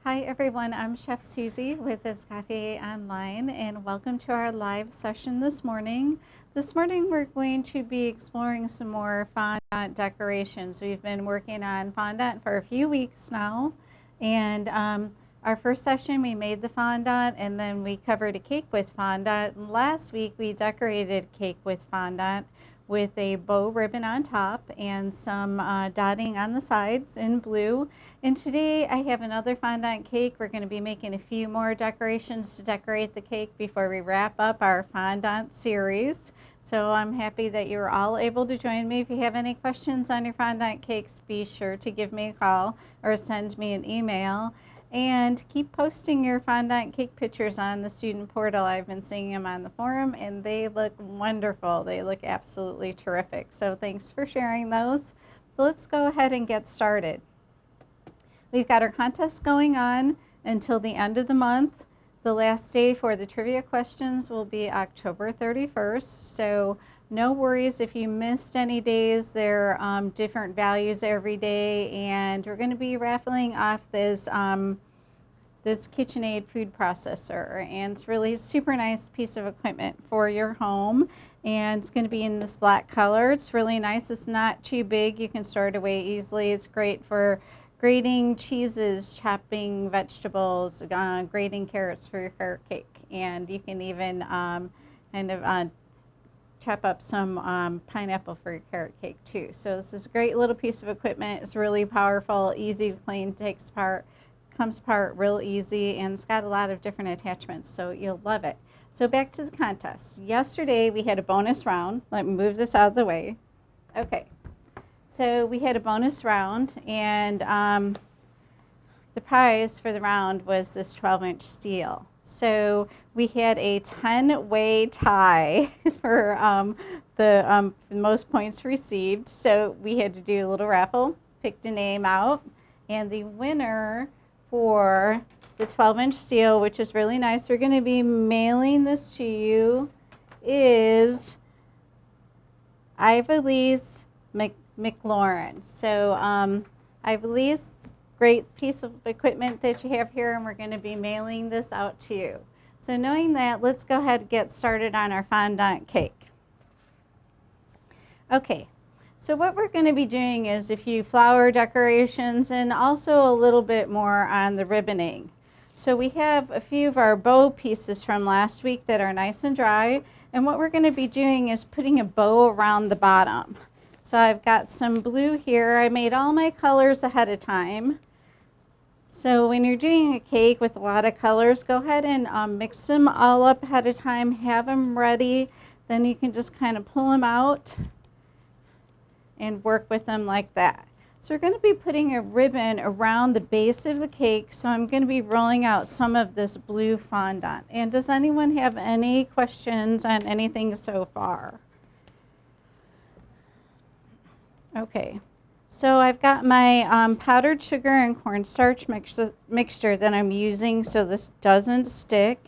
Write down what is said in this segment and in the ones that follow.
Hi everyone, I'm Chef Susie with Escafe Online and welcome to our live session this morning. This morning we're going to be exploring some more fondant decorations. We've been working on fondant for a few weeks now, and our first session we made the fondant and then we covered a cake with fondant. And last week we decorated cake with fondant with a bow ribbon on top and some dotting on the sides in blue. And today I have another fondant cake. We're going to be making a few more decorations to decorate the cake before we wrap up our fondant series. So I'm happy that you're all able to join me. If you have any questions on your fondant cakes, be sure to give me a call or send me an email. And keep posting your fondant cake pictures on the student portal. I've been seeing them on the forum and they look wonderful. They look absolutely terrific. So thanks for sharing those. So let's go ahead and get started. We've got our contest going on until the end of the month. The last day for the trivia questions will be October 31st. So no worries if you missed any days. There are different values every day, and we're going to be raffling off this KitchenAid food processor, and it's really a super nice piece of equipment for your home, and it's going to be in this black color. It's really nice. It's not too big. You can store it away easily. It's great for grating cheeses, chopping vegetables, grating carrots for your carrot cake, and you can even chop up some pineapple for your carrot cake too. So this is a great little piece of equipment. It's really powerful, easy to clean, comes apart real easy, and it's got a lot of different attachments, so you'll love it. So back to the contest. Yesterday we had a bonus round. Let me move this out of the way. Okay, so we had a bonus round, and the prize for the round was this 12-inch steel. So we had a 10-way tie for the most points received. So we had to do a little raffle, picked a name out, and the winner for the 12-inch steel, which is really nice, we're going to be mailing this to you, is Ivelise McLaurin. So Ivelise, great piece of equipment that you have here, and we're going to be mailing this out to you. So knowing that, let's go ahead and get started on our fondant cake. Okay, so what we're going to be doing is a few flower decorations and also a little bit more on the ribboning. So we have a few of our bow pieces from last week that are nice and dry, and what we're going to be doing is putting a bow around the bottom. So I've got some blue here. I made all my colors ahead of time. So when you're doing a cake with a lot of colors, go ahead and mix them all up ahead of time, have them ready, then you can just kind of pull them out and work with them like that. So we're going to be putting a ribbon around the base of the cake, so I'm going to be rolling out some of this blue fondant. And does anyone have any questions on anything so far? Okay. So I've got my powdered sugar and cornstarch mixture that I'm using so this doesn't stick.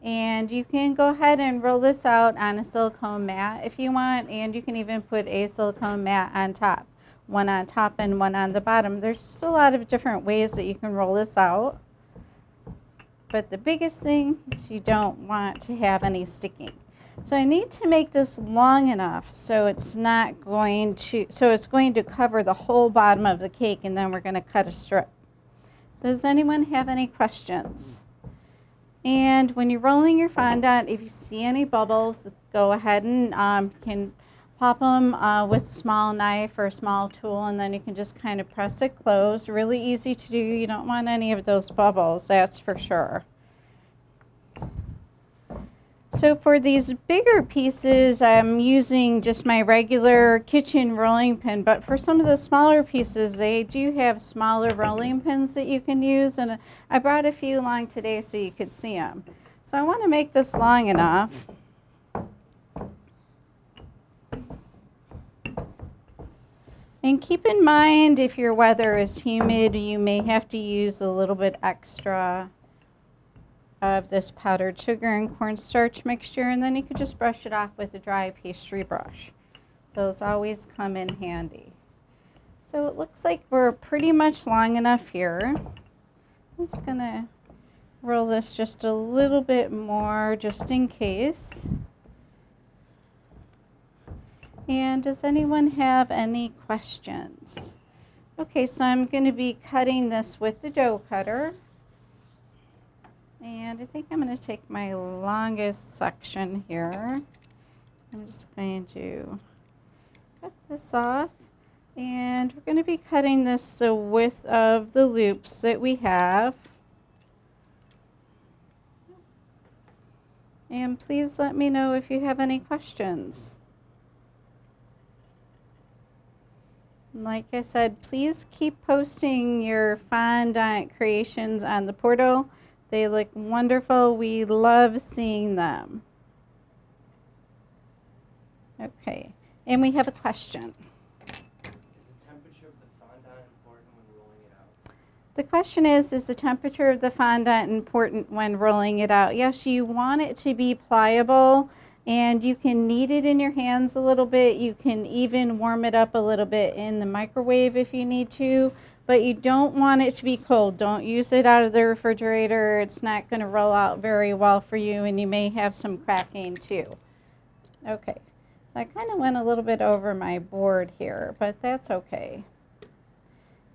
And you can go ahead and roll this out on a silicone mat if you want, and you can even put a silicone mat on top. One on top and one on the bottom. There's just a lot of different ways that you can roll this out. But the biggest thing is you don't want to have any sticking. So I need to make this long enough so it's going to cover the whole bottom of the cake, and then we're going to cut a strip. So does anyone have any questions? And when you're rolling your fondant, if you see any bubbles, go ahead and can pop them with a small knife or a small tool, and then you can just kind of press it closed. Really easy to do. You don't want any of those bubbles, that's for sure. So for these bigger pieces, I'm using just my regular kitchen rolling pin, but for some of the smaller pieces, they do have smaller rolling pins that you can use, and I brought a few along today so you could see them. So I want to make this long enough. And keep in mind, if your weather is humid, you may have to use a little bit extra of this powdered sugar and cornstarch mixture, and then you could just brush it off with a dry pastry brush. So it's always come in handy. So it looks like we're pretty much long enough here. I'm just gonna roll this just a little bit more just in case. And does anyone have any questions? Okay, so I'm going to be cutting this with the dough cutter. And I think I'm going to take my longest section here. I'm just going to cut this off. And we're going to be cutting this the width of the loops that we have. And please let me know if you have any questions. Like I said, please keep posting your fondant creations on the portal. They look wonderful. We love seeing them. Okay, and we have a question. Is the temperature of the fondant important when rolling it out? The question is the temperature of the fondant important when rolling it out? Yes, you want it to be pliable, and you can knead it in your hands a little bit. You can even warm it up a little bit in the microwave if you need to, but you don't want it to be cold. Don't use it out of the refrigerator. It's not going to roll out very well for you, and you may have some cracking too. Okay, so I kind of went a little bit over my board here, but that's okay.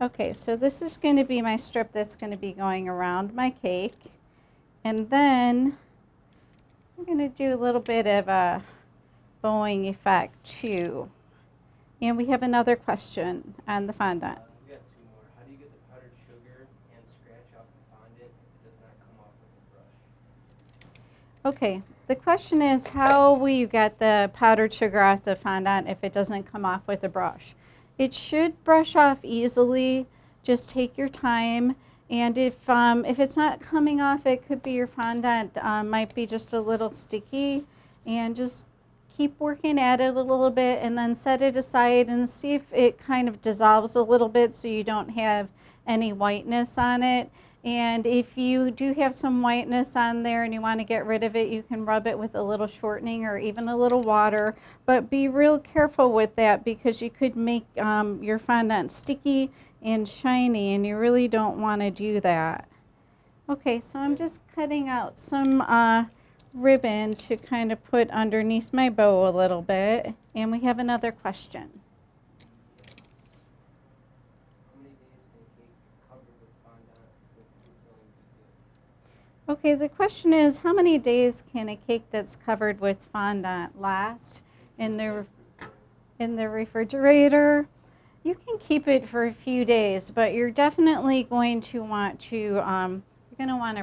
Okay, so this is going to be my strip that's going to be going around my cake. And then I'm going to do a little bit of a bowing effect too. And we have another question on the fondant. We got two more. How do you get the powdered sugar and scratch off the fondant if it does not come off with a brush? Okay, the question is how will you get the powdered sugar off the fondant if it doesn't come off with a brush? It should brush off easily. Just take your time. And if it's not coming off, it could be your fondant might be just a little sticky. And just keep working at it a little bit and then set it aside and see if it kind of dissolves a little bit so you don't have any whiteness on it. And if you do have some whiteness on there and you want to get rid of it, you can rub it with a little shortening or even a little water. But be real careful with that because you could make your fondant sticky and shiny, and you really don't want to do that. Okay, so I'm just cutting out some ribbon to kind of put underneath my bow a little bit. And we have another question. Okay, the question is, how many days can a cake that's covered with fondant last in the refrigerator? You can keep it for a few days, but you're definitely going to want to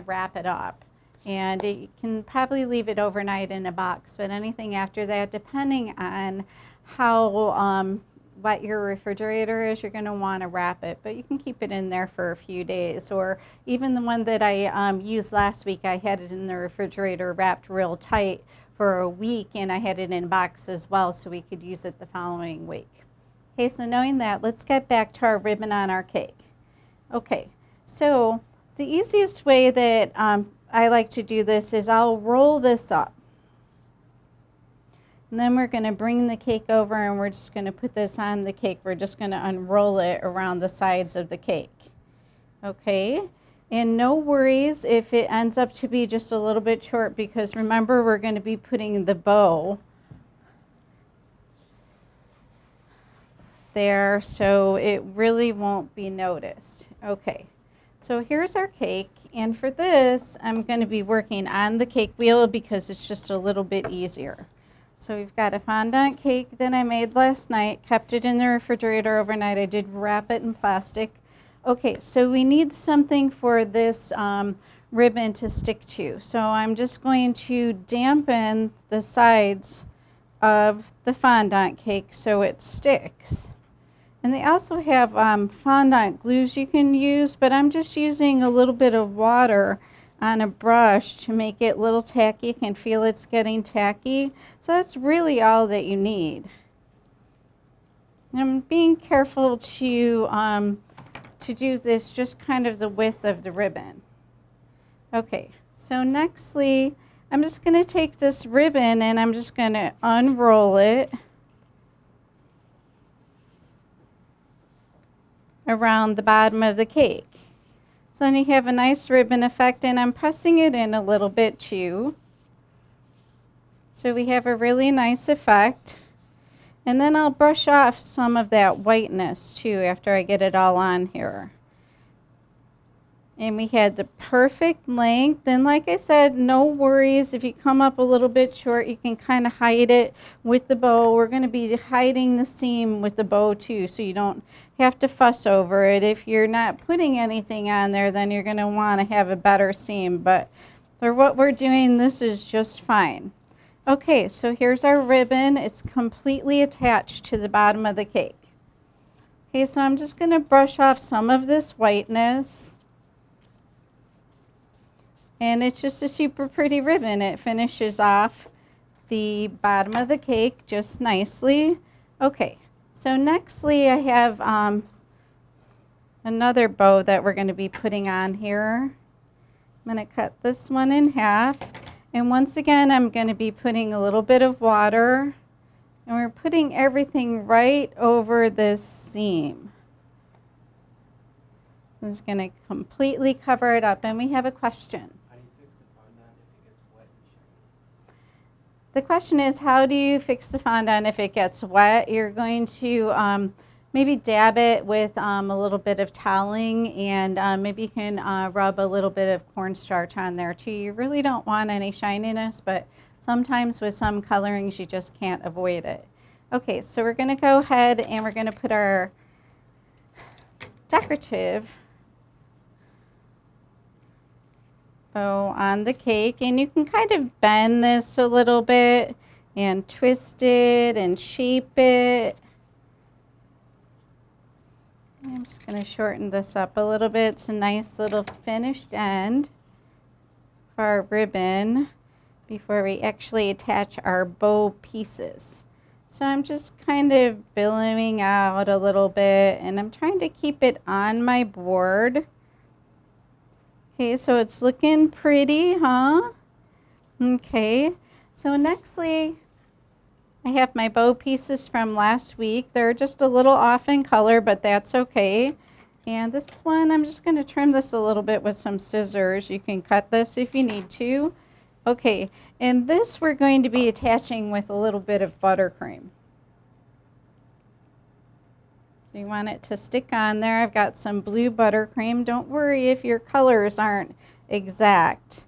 wrap it up. And you can probably leave it overnight in a box, but anything after that, depending on how wet your refrigerator is, you're going to want to wrap it, but you can keep it in there for a few days. Or even the one that I used last week, I had it in the refrigerator wrapped real tight for a week, and I had it in a box as well so we could use it the following week. Okay, so knowing that, let's get back to our ribbon on our cake. Okay, so the easiest way that I like to do this is I'll roll this up. And then we're going to bring the cake over and we're just going to put this on the cake. We're just going to unroll it around the sides of the cake. Okay? And no worries if it ends up to be just a little bit short because remember we're going to be putting the bow there so it really won't be noticed. Okay. So here's our cake, and for this I'm going to be working on the cake wheel because it's just a little bit easier. So we've got a fondant cake that I made last night, kept it in the refrigerator overnight. I did wrap it in plastic. Okay, so we need something for this ribbon to stick to. So I'm just going to dampen the sides of the fondant cake so it sticks. And they also have fondant glues you can use, but I'm just using a little bit of water on a brush to make it a little tacky. You can feel it's getting tacky. So that's really all that you need. And I'm being careful to do this just kind of the width of the ribbon. Okay, so nextly, I'm just going to take this ribbon and I'm just going to unroll it around the bottom of the cake. So then you have a nice ribbon effect, and I'm pressing it in a little bit too. So we have a really nice effect. And then I'll brush off some of that whiteness too after I get it all on here. And we had the perfect length. And like I said, no worries. If you come up a little bit short, you can kind of hide it with the bow. We're going to be hiding the seam with the bow too, so you don't have to fuss over it. If you're not putting anything on there, then you're going to want to have a better seam. But for what we're doing, this is just fine. Okay, so here's our ribbon. It's completely attached to the bottom of the cake. Okay, so I'm just going to brush off some of this whiteness. And it's just a super pretty ribbon. It finishes off the bottom of the cake just nicely. Okay, so nextly I have another bow that we're going to be putting on here. I'm going to cut this one in half. And once again, I'm going to be putting a little bit of water. And we're putting everything right over this seam. It's going to completely cover it up. And we have a question. The question is, how do you fix the fondant if it gets wet? You're going to maybe dab it with a little bit of toweling, and maybe you can rub a little bit of cornstarch on there too. You really don't want any shininess, but sometimes with some colorings you just can't avoid it. Okay, so we're going to go ahead and we're going to put our decorative on the cake, and you can kind of bend this a little bit and twist it and shape it. I'm just going to shorten this up a little bit. It's a nice little finished end for our ribbon before we actually attach our bow pieces. So I'm just kind of billowing out a little bit, and I'm trying to keep it on my board. Okay, so it's looking pretty, huh? Okay, so nextly, I have my bow pieces from last week. They're just a little off in color, but that's okay. And this one, I'm just going to trim this a little bit with some scissors. You can cut this if you need to. Okay, and this we're going to be attaching with a little bit of buttercream. So you want it to stick on there. I've got some blue buttercream. Don't worry if your colors aren't exact.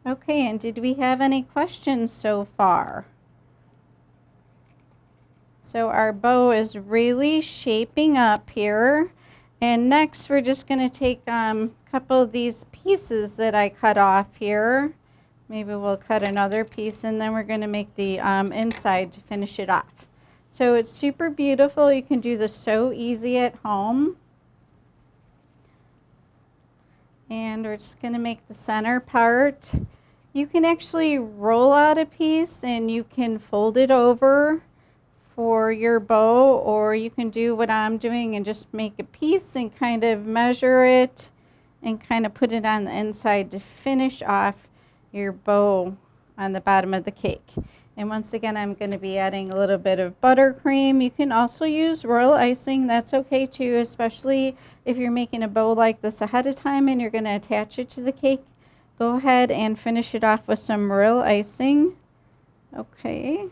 Okay, and did we have any questions so far? So our bow is really shaping up here. And next we're just going to take a couple of these pieces that I cut off here. Maybe we'll cut another piece, and then we're going to make the inside to finish it off. So it's super beautiful. You can do this so easy at home. And we're just going to make the center part. You can actually roll out a piece and you can fold it over for your bow, or you can do what I'm doing and just make a piece and kind of measure it and kind of put it on the inside to finish off your bow on the bottom of the cake. And once again, I'm going to be adding a little bit of buttercream. You can also use royal icing. That's okay too, especially if you're making a bow like this ahead of time and you're going to attach it to the cake. Go ahead and finish it off with some royal icing. Okay.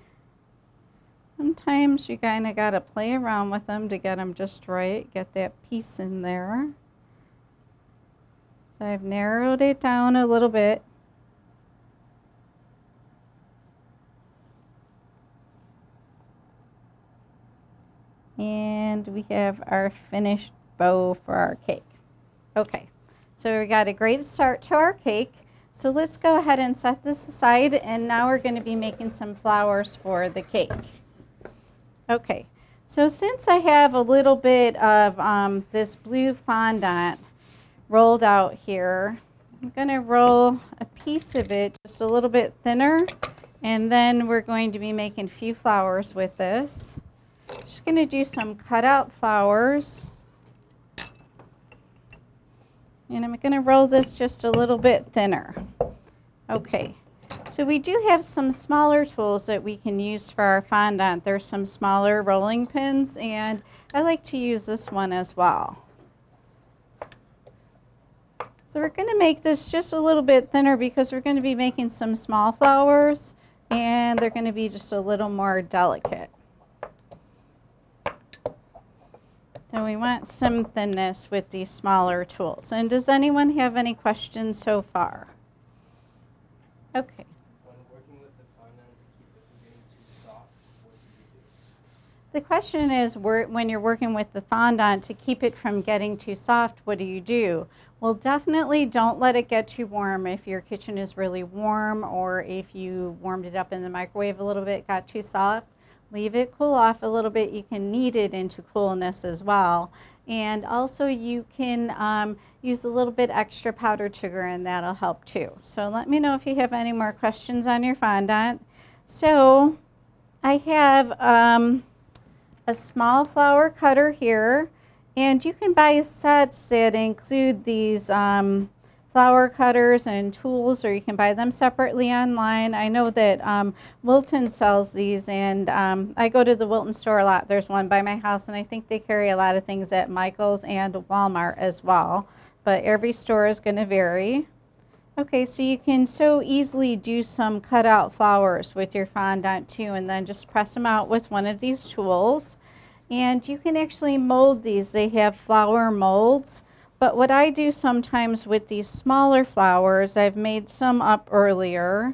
Sometimes you kind of got to play around with them to get them just right. Get that piece in there. So I've narrowed it down a little bit. And we have our finished bow for our cake. Okay, so we got a great start to our cake. So let's go ahead and set this aside, and now we're going to be making some flowers for the cake. Okay, so since I have a little bit of this blue fondant rolled out here, I'm going to roll a piece of it just a little bit thinner, and then we're going to be making a few flowers with this. Just going to do some cutout flowers. And I'm going to roll this just a little bit thinner. Okay, So we do have some smaller tools that we can use for our fondant. There's some smaller rolling pins, and I like to use this one as well. So we're going to make this just a little bit thinner because we're going to be making some small flowers, and they're going to be just a little more delicate. And we want some thinness with these smaller tools. And does anyone have any questions so far? Okay. When working with the fondant to keep it from getting too soft, what do you do? The question is, when you're working with the fondant to keep it from getting too soft, what do you do? Well, definitely don't let it get too warm. If your kitchen is really warm, or if you warmed it up in the microwave a little bit, got too soft, leave it cool off a little bit. You can knead it into coolness as well. And also you can use a little bit extra powdered sugar, and that'll help too. So let me know if you have any more questions on your fondant. So I have a small flower cutter here, and you can buy sets that include these flower cutters and tools, or you can buy them separately online. I know that Wilton sells these, and I go to the Wilton store a lot. There's one by my house, and I think they carry a lot of things at Michael's and Walmart as well, but every store is going to vary. Okay, so you can so easily do some cutout flowers with your fondant too, and then just press them out with one of these tools. And you can actually mold these. They have flower molds. But what I do sometimes with these smaller flowers, I've made some up earlier.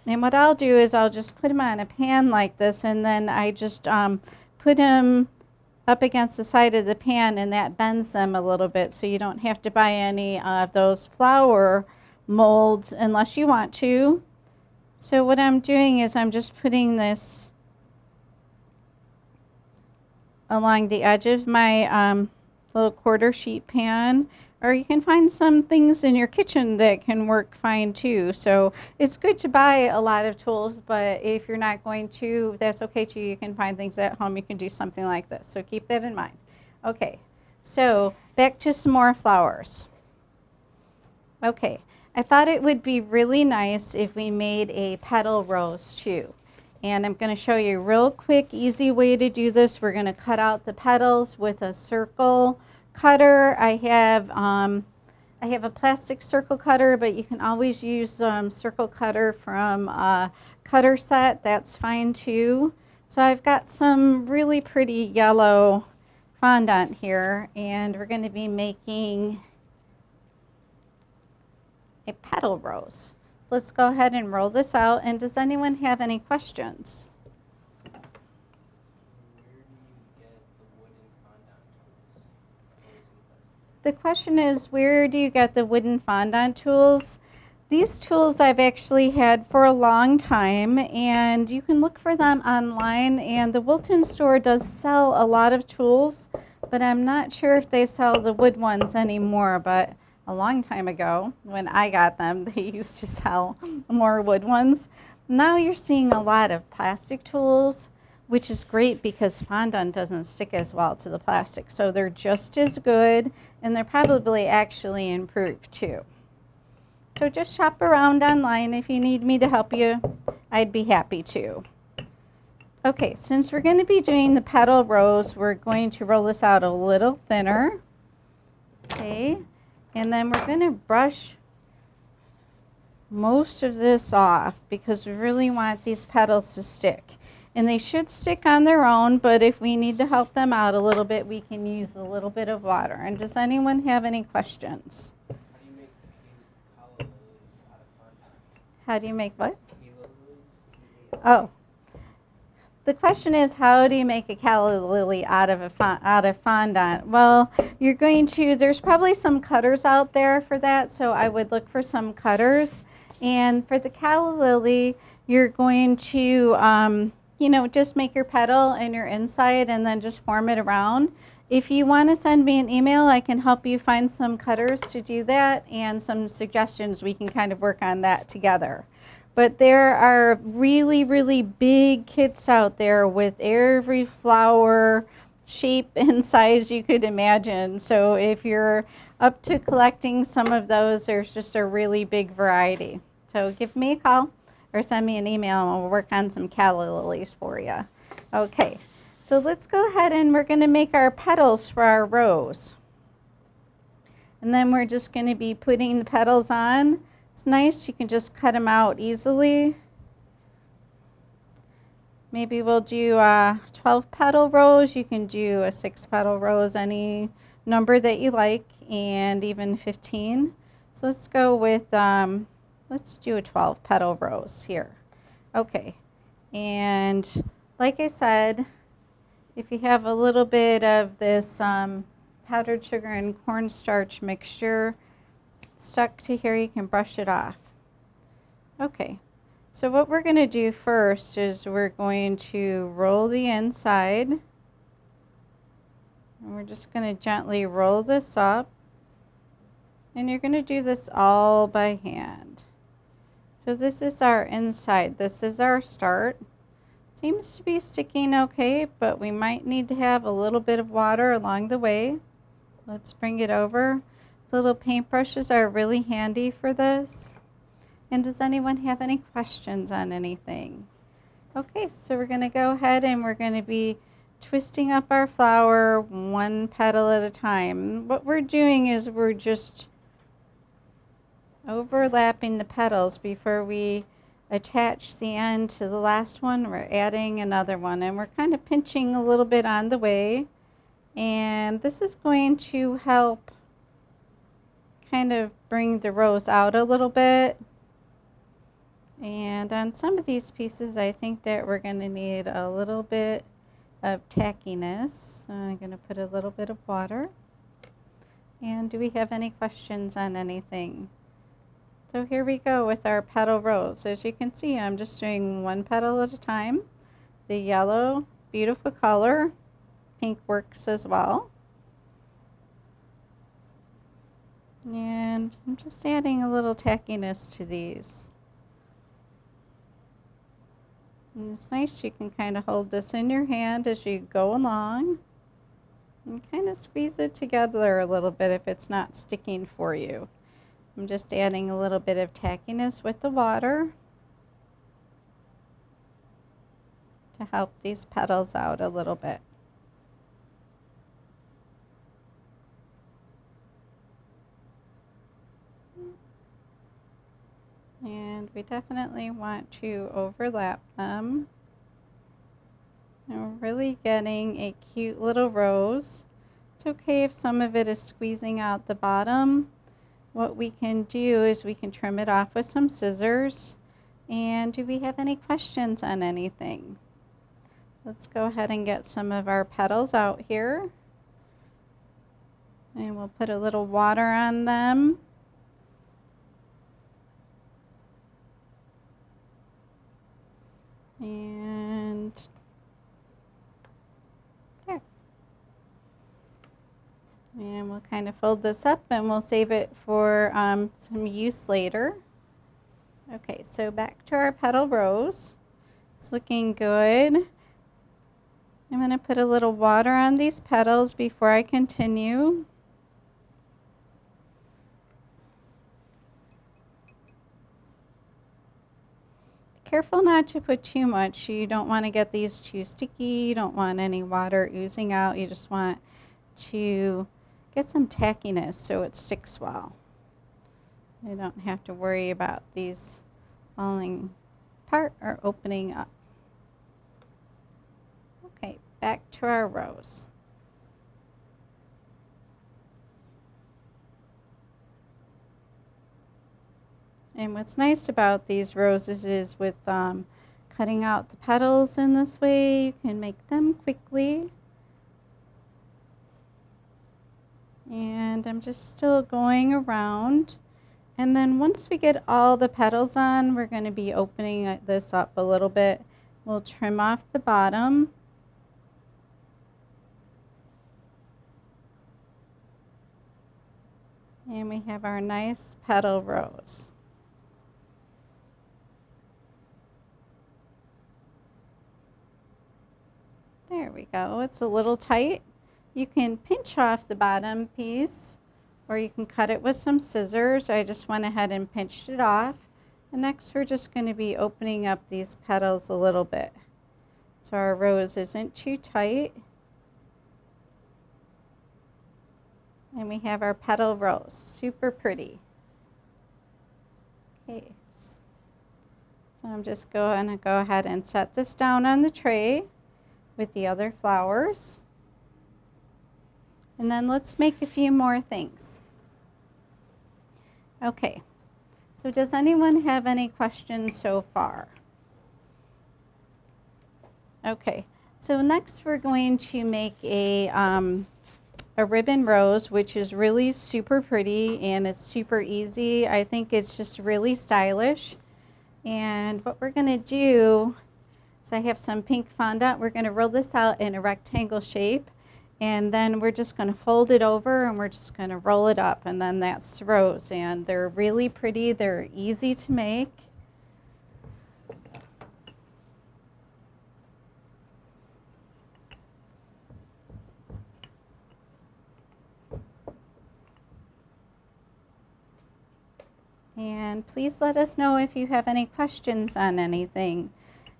And what I'll do is I'll just put them on a pan like this, and then I just put them up against the side of the pan, and that bends them a little bit, so you don't have to buy any of those flower molds unless you want to. So what I'm doing is I'm just putting this along the edge of my little quarter sheet pan, or you can find some things in your kitchen that can work fine too. So it's good to buy a lot of tools, but if you're not going to, that's okay too. You can find things at home. You can do something like this. So keep that in mind. Okay, so back to some more flowers. Okay, I thought it would be really nice if we made a petal rose too. And I'm going to show you a real quick, easy way to do this. We're going to cut out the petals with a circle cutter. I have a plastic circle cutter, but you can always use circle cutter from a cutter set. That's fine too. So I've got some really pretty yellow fondant here, and we're going to be making a petal rose. So let's go ahead and roll this out. And does anyone have any questions? The question is, where do you get the wooden fondant tools? These tools I've actually had for a long time, and you can look for them online, and the Wilton store does sell a lot of tools, but I'm not sure if they sell the wood ones anymore. But a long time ago, when I got them, they used to sell more wood ones. Now you're seeing a lot of plastic tools, which is great because fondant doesn't stick as well to the plastic. So they're just as good, and they're probably actually improved too. So just shop around online. If you need me to help you, I'd be happy to. Okay, since we're going to be doing the petal rose, we're going to roll this out a little thinner. Okay, and then we're going to brush most of this off because we really want these petals to stick. And they should stick on their own, but if we need to help them out a little bit, we can use a little bit of water. And does anyone have any questions? How do you make calla lilies out of fondant? How do you make what? Calla lilies? Oh. The question is, how do you make a calla lily out of fondant? Well, you're going to, there's probably some cutters out there for that, so I would look for some cutters. And for the calla lily, you're going to, just make your petal and your inside and then just form it around. If you want to send me an email, I can help you find some cutters to do that and some suggestions. We can kind of work on that together. But there are really, really big kits out there with every flower shape and size you could imagine. So if you're up to collecting some of those, there's just a really big variety. So give me a call. or send me an email and we'll work on some calla lilies for you. Okay, so let's go ahead and we're going to make our petals for our rose. And then we're just going to be putting the petals on. It's nice, you can just cut them out easily. Maybe we'll do a 12 petal rose. You can do a 6 petal rose, any number that you like, and even 15. So let's go with, let's do a 12 petal rose here. Okay, and like I said, if you have a little bit of this powdered sugar and cornstarch mixture stuck to here, you can brush it off. Okay, so what we're going to do first is we're going to roll the inside. And we're just going to gently roll this up. And you're going to do this all by hand. So this is our inside. This is our start. Seems to be sticking okay, but we might need to have a little bit of water along the way. Let's bring it over. The little paintbrushes are really handy for this. And does anyone have any questions on anything? Okay, so we're going to go ahead and we're going to be twisting up our flower one petal at a time. What we're doing is we're just overlapping the petals before we attach the end to the last one. We're adding another one and we're kind of pinching a little bit on the way. And this is going to help kind of bring the rose out a little bit. And on some of these pieces, I think that we're going to need a little bit of tackiness. So I'm going to put a little bit of water. And do we have any questions on anything? So here we go with our petal rose. As you can see, I'm just doing one petal at a time. The yellow, beautiful color. Pink works as well. And I'm just adding a little tackiness to these. And it's nice, you can kind of hold this in your hand as you go along and kind of squeeze it together a little bit if it's not sticking for you. I'm just adding a little bit of tackiness with the water to help these petals out a little bit. And we definitely want to overlap them. And we're really getting a cute little rose. It's okay if some of it is squeezing out the bottom. What we can do is we can trim it off with some scissors. And do we have any questions on anything? Let's go ahead and get some of our petals out here. And we'll put a little water on them. And there. And we'll kind of fold this up and we'll save it for some use later. Okay, so back to our petal rose. It's looking good. I'm going to put a little water on these petals before I continue. Careful not to put too much. You don't want to get these too sticky. You don't want any water oozing out. You just want to get some tackiness so it sticks well. You don't have to worry about these falling apart or opening up. Okay, back to our rose. And what's nice about these roses is with cutting out the petals in this way, you can make them quickly. And I'm just still going around. And then once we get all the petals on, we're going to be opening this up a little bit. We'll trim off the bottom. And we have our nice petal rose. There we go. It's a little tight. You can pinch off the bottom piece or you can cut it with some scissors. I just went ahead and pinched it off. And next we're just going to be opening up these petals a little bit so our rose isn't too tight. And we have our petal rose, super pretty. Okay, so I'm just going to go ahead and set this down on the tray with the other flowers. And then let's make a few more things. Okay, so does anyone have any questions so far? Okay, so next we're going to make a ribbon rose, which is really super pretty and it's super easy. I think it's just really stylish. And what we're going to do is I have some pink fondant. We're going to roll this out in a rectangle shape. And then we're just going to fold it over and we're just going to roll it up. And then that's rose. And they're really pretty. They're easy to make. And please let us know if you have any questions on anything.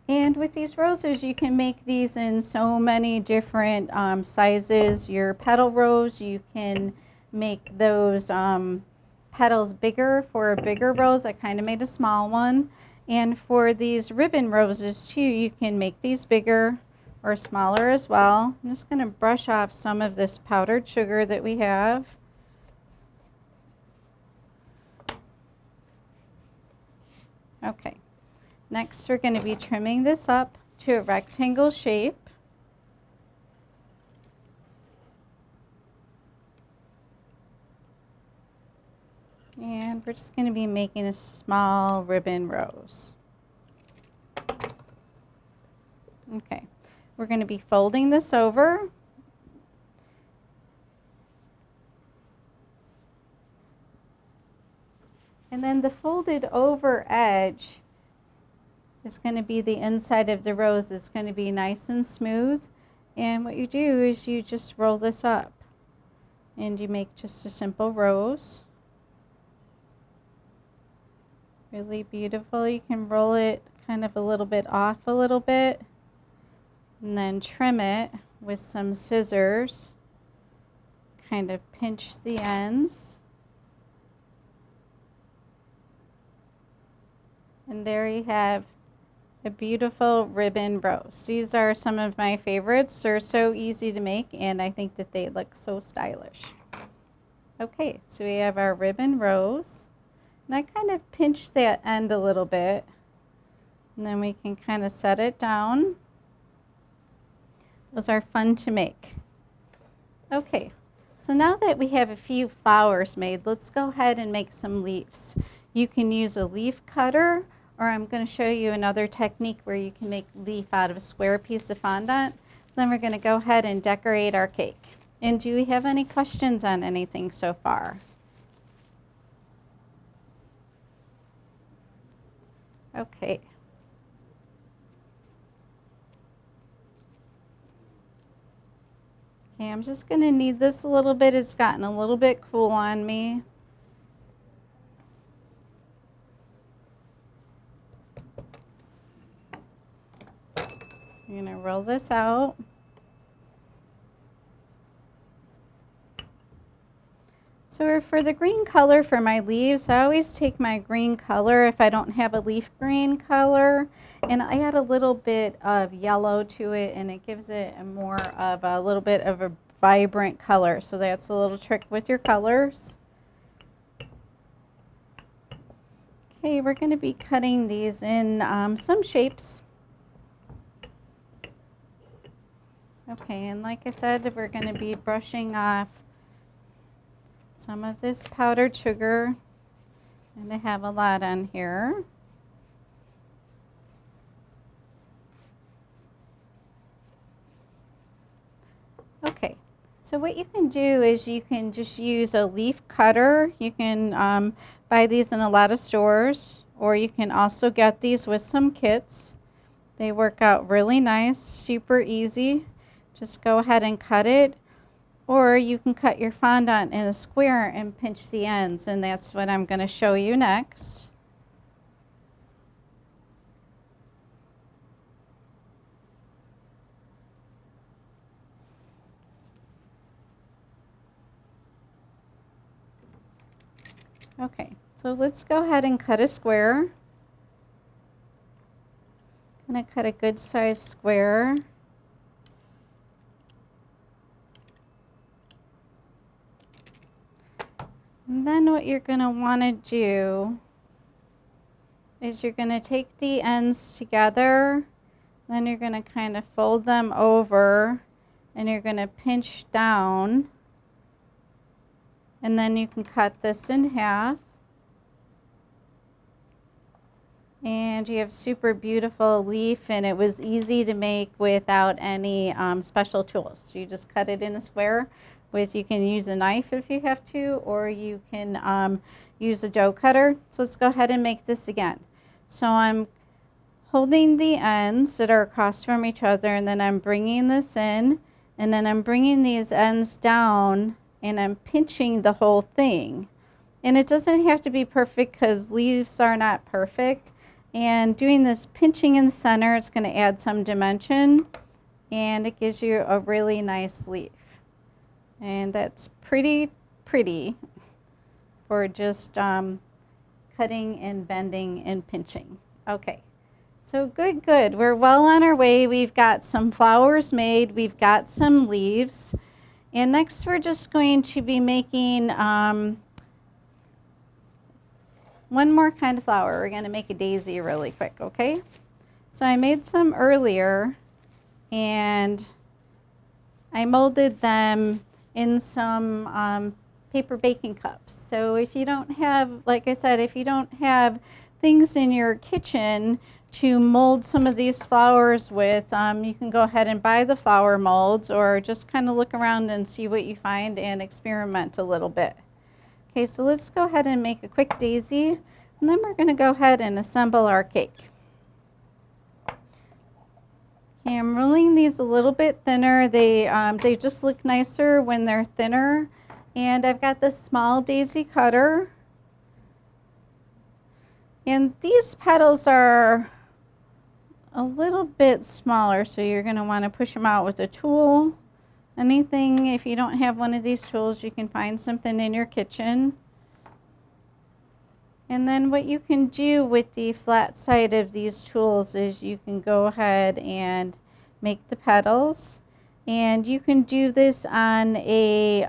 And with these roses, you can make these in so many different sizes. Your petal rose, you can make those petals bigger for a bigger rose. I kind of made a small one. And for these ribbon roses too, you can make these bigger or smaller as well. I'm just going to brush off some of this powdered sugar that we have. Okay. Next, we're going to be trimming this up to a rectangle shape. And we're just going to be making a small ribbon rose. Okay, we're going to be folding this over. And then the folded over edge is going to be the inside of the rose. It's going to be nice and smooth. And what you do is you just roll this up and you make just a simple rose. Really beautiful. You can roll it kind of a little bit off a little bit and then trim it with some scissors. Kind of pinch the ends. And there you have a beautiful ribbon rose. These are some of my favorites. They're so easy to make and I think that they look so stylish. Okay, so we have our ribbon rose. And I kind of pinch that end a little bit. And then we can kind of set it down. Those are fun to make. Okay, so now that we have a few flowers made, let's go ahead and make some leaves. You can use a leaf cutter, or I'm going to show you another technique where you can make leaf out of a square piece of fondant. Then we're going to go ahead and decorate our cake. And do we have any questions on anything so far? Okay. Okay, I'm just going to knead this a little bit. It's gotten a little bit cool on me. I'm going to roll this out. So for the green color for my leaves, I always take my green color if I don't have a leaf green color, and I add a little bit of yellow to it, and it gives it more of a little bit of a vibrant color. So that's a little trick with your colors. Okay, we're going to be cutting these in some shapes. Okay, and like I said, we're going to be brushing off some of this powdered sugar, and I have a lot on here. Okay, so what you can do is you can just use a leaf cutter. You can buy these in a lot of stores, or you can also get these with some kits. They work out really nice, super easy. Just go ahead and cut it. Or you can cut your fondant in a square and pinch the ends, and that's what I'm going to show you next. Okay, so let's go ahead and cut a square. I'm going to cut a good sized square. And then what you're going to want to do is you're going to take the ends together, then you're going to kind of fold them over, and you're going to pinch down, and then you can cut this in half. And you have super beautiful leaf, and it was easy to make without any special tools. So you just cut it in a square you can use a knife if you have to, or you can use a dough cutter. So let's go ahead and make this again. So I'm holding the ends that are across from each other, and then I'm bringing this in, and then I'm bringing these ends down, and I'm pinching the whole thing. And it doesn't have to be perfect because leaves are not perfect. And doing this pinching in the center, it's going to add some dimension, and it gives you a really nice leaf. And that's pretty for just cutting and bending and pinching. Okay, so good. We're well on our way. We've got some flowers made. We've got some leaves. And next we're just going to be making one more kind of flower. We're going to make a daisy really quick, okay? So I made some earlier, and I molded them in some paper baking cups. So if you don't have, like I said, if you don't have things in your kitchen to mold some of these flowers with, you can go ahead and buy the flower molds, or just kind of look around and see what you find and experiment a little bit. Okay, so let's go ahead and make a quick daisy, and then we're going to go ahead and assemble our cake. Okay, I'm rolling these a little bit thinner. They just look nicer when they're thinner. And I've got this small daisy cutter. And these petals are a little bit smaller, so you're going to want to push them out with a tool. Anything, if you don't have one of these tools, you can find something in your kitchen. And then what you can do with the flat side of these tools is you can go ahead and make the petals. And you can do this on a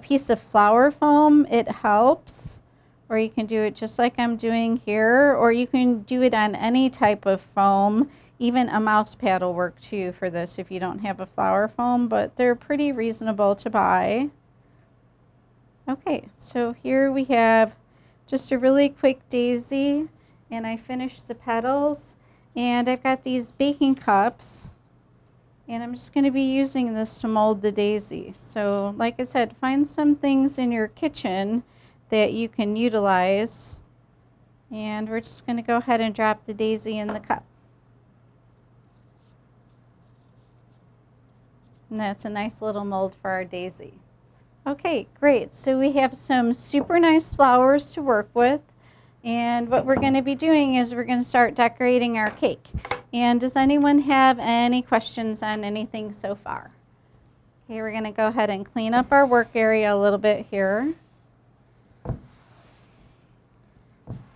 piece of flour foam. It helps. Or you can do it just like I'm doing here. Or you can do it on any type of foam. Even a mouse pad will work too for this if you don't have a flour foam, but they're pretty reasonable to buy. Okay, so here we have just a really quick daisy, and I finished the petals, and I've got these baking cups, and I'm just going to be using this to mold the daisy. So like I said, find some things in your kitchen that you can utilize, and we're just going to go ahead and drop the daisy in the cup. And that's a nice little mold for our daisy. Okay, great. So we have some super nice flowers to work with. And what we're going to be doing is we're going to start decorating our cake. And does anyone have any questions on anything so far? Okay, we're going to go ahead and clean up our work area a little bit here. And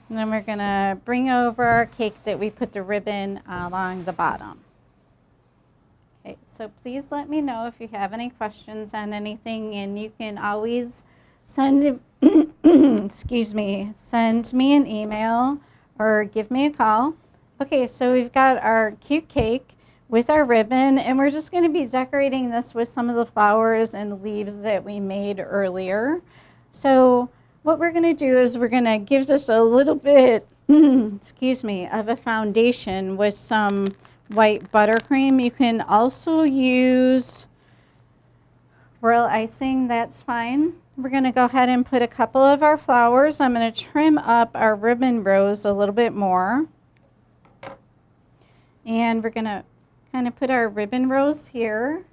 then we're going to bring over our cake that we put the ribbon along the bottom. Okay, so please let me know if you have any questions on anything, and you can always send excuse me, send me an email or give me a call. Okay, so we've got our cute cake with our ribbon, and we're just going to be decorating this with some of the flowers and leaves that we made earlier. So what we're going to do is we're going to give this a little bit excuse me, of a foundation with some white buttercream. You can also use royal icing, that's fine. We're going to go ahead and put a couple of our flowers. I'm going to trim up our ribbon rows a little bit more. And we're going to kind of put our ribbon rows here.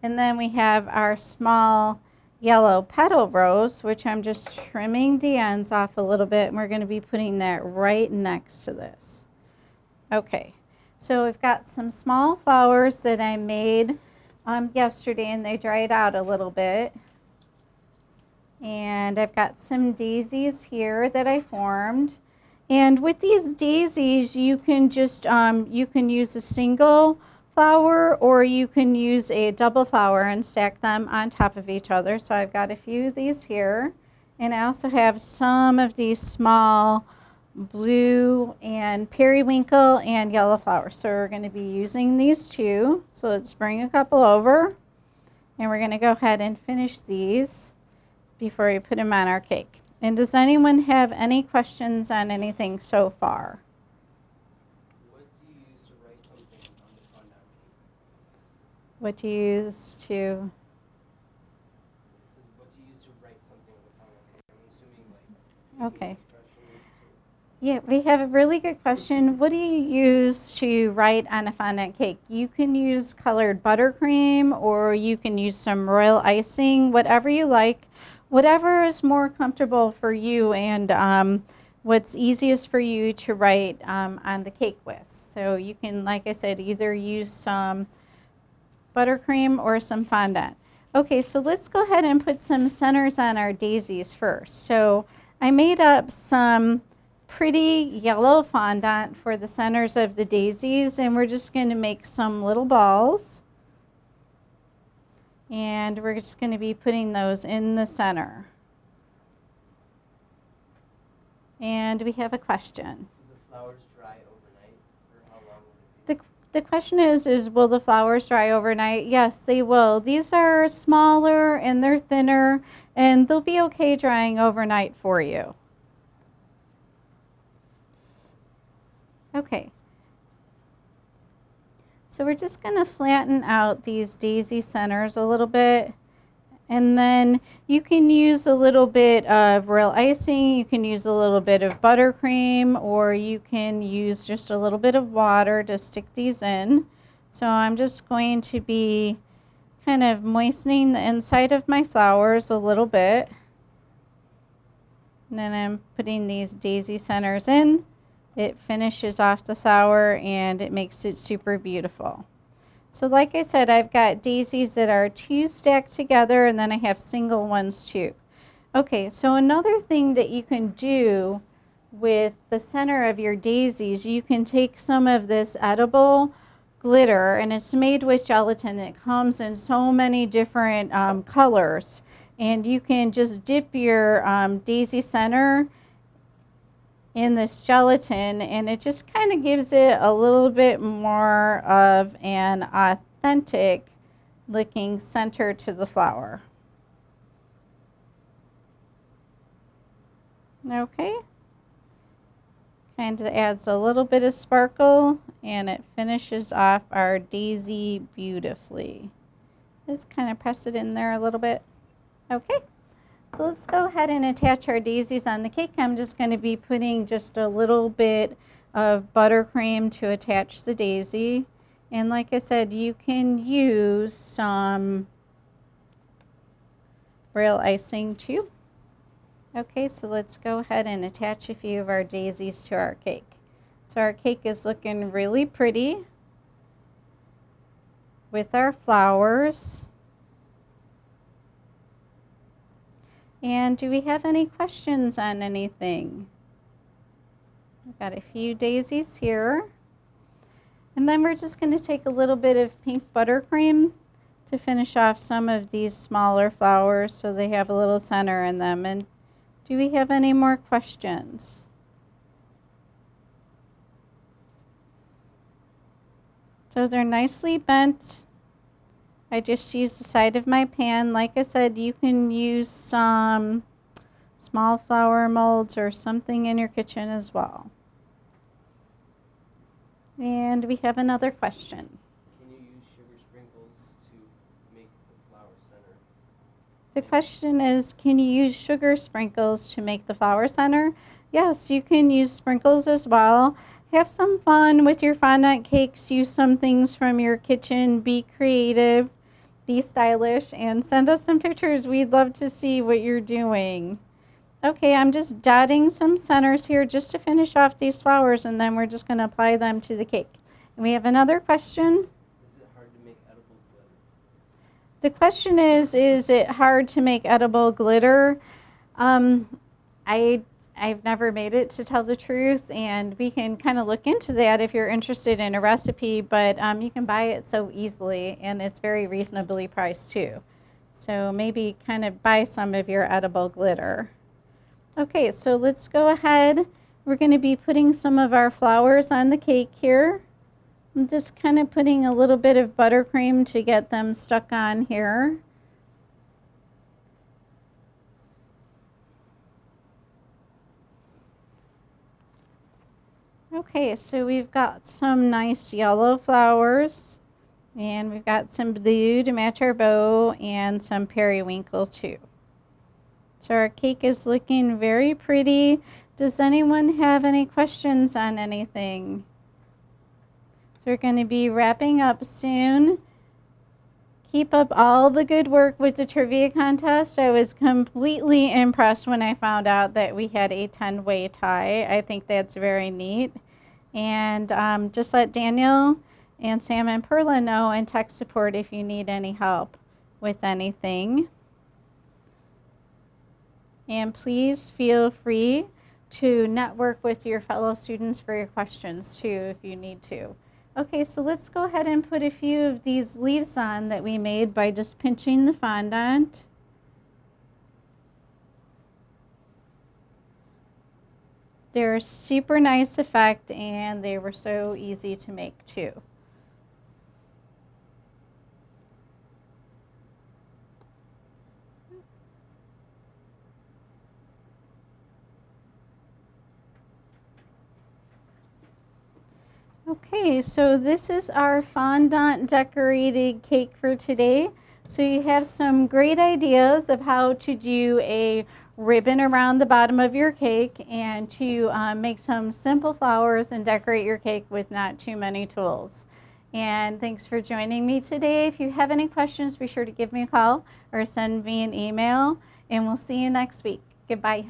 And then we have our small yellow petal rows, which I'm just trimming the ends off a little bit. And we're going to be putting that right next to this. Okay. So we've got some small flowers that I made yesterday, and they dried out a little bit. And I've got some daisies here that I formed. And with these daisies, you can just, you can use a single flower or you can use a double flower and stack them on top of each other. So I've got a few of these here. And I also have some of these small blue and periwinkle and yellow flowers. So we're going to be using these two. So let's bring a couple over. And we're going to go ahead and finish these before we put them on our cake. And does anyone have any questions on anything so far? What do you use to write something on the fondant cake? What do you use to? It says, what do you use to write something on the fondant cake? I'm assuming like Okay. instructions. Yeah, we have a really good question. What do you use to write on a fondant cake? You can use colored buttercream or you can use some royal icing, whatever you like, whatever is more comfortable for you and what's easiest for you to write on the cake with. So you can, like I said, either use some buttercream or some fondant. Okay, so let's go ahead and put some centers on our daisies first. So I made up some pretty yellow fondant for the centers of the daisies, and we're just going to make some little balls. And we're just going to be putting those in the center. And we have a question. Do the flowers dry overnight, or how long would it be? The question is will the flowers dry overnight? Yes, they will. These are smaller and they're thinner, and they'll be okay drying overnight for you. Okay. So we're just going to flatten out these daisy centers a little bit. And then you can use a little bit of royal icing, you can use a little bit of buttercream, or you can use just a little bit of water to stick these in. So I'm just going to be kind of moistening the inside of my flowers a little bit. And then I'm putting these daisy centers in. It finishes off the flower and it makes it super beautiful. So like I said, I've got daisies that are two stacked together, and then I have single ones too. Okay, so another thing that you can do with the center of your daisies, you can take some of this edible glitter, and it's made with gelatin. It comes in so many different colors, and you can just dip your daisy center in this gelatin, and it just kind of gives it a little bit more of an authentic looking center to the flower. Okay, kind of adds a little bit of sparkle, and it finishes off our daisy beautifully. Just kind of press it in there a little bit. Okay. So let's go ahead and attach our daisies on the cake. I'm just going to be putting just a little bit of buttercream to attach the daisy. And like I said, you can use some royal icing too. Okay, so let's go ahead and attach a few of our daisies to our cake. So our cake is looking really pretty with our flowers. And do we have any questions on anything? We've got a few daisies here. And then we're just going to take a little bit of pink buttercream to finish off some of these smaller flowers so they have a little center in them. And do we have any more questions? So they're nicely bent. I just used the side of my pan. Like I said, you can use some small flower molds or something in your kitchen as well. And we have another question. Can you use sugar sprinkles to make the flower center? The question is, can you use sugar sprinkles to make the flower center? Yes, you can use sprinkles as well. Have some fun with your fondant cakes. Use some things from your kitchen. Be creative. Be stylish, and send us some pictures. We'd love to see what you're doing. Okay, I'm just dotting some centers here just to finish off these flowers, and then we're just going to apply them to the cake. And we have another question. Is it hard to make edible glitter? The question is it hard to make edible glitter? Um, I've never made it, to tell the truth, and we can kind of look into that if you're interested in a recipe, but you can buy it so easily, and it's very reasonably priced too. So maybe kind of buy some of your edible glitter. Okay, so let's go ahead. We're going to be putting some of our flowers on the cake here. I'm just kind of putting a little bit of buttercream to get them stuck on here. Okay, so we've got some nice yellow flowers, and we've got some blue to match our bow, and some periwinkle too. So our cake is looking very pretty. Does anyone have any questions on anything? So we're going to be wrapping up soon. Keep up all the good work with the trivia contest. I was completely impressed when I found out that we had a 10-way tie. I think that's very neat. And just let Daniel and Sam and Perla know in tech support if you need any help with anything. And please feel free to network with your fellow students for your questions too if you need to. Okay, so let's go ahead and put a few of these leaves on that we made by just pinching the fondant. They're a super nice effect, and they were so easy to make too. Okay, so this is our fondant decorated cake for today. So you have some great ideas of how to do a ribbon around the bottom of your cake, and to make some simple flowers and decorate your cake with not too many tools. And thanks for joining me today. If you have any questions, be sure to give me a call or send me an email, and we'll see you next week. Goodbye.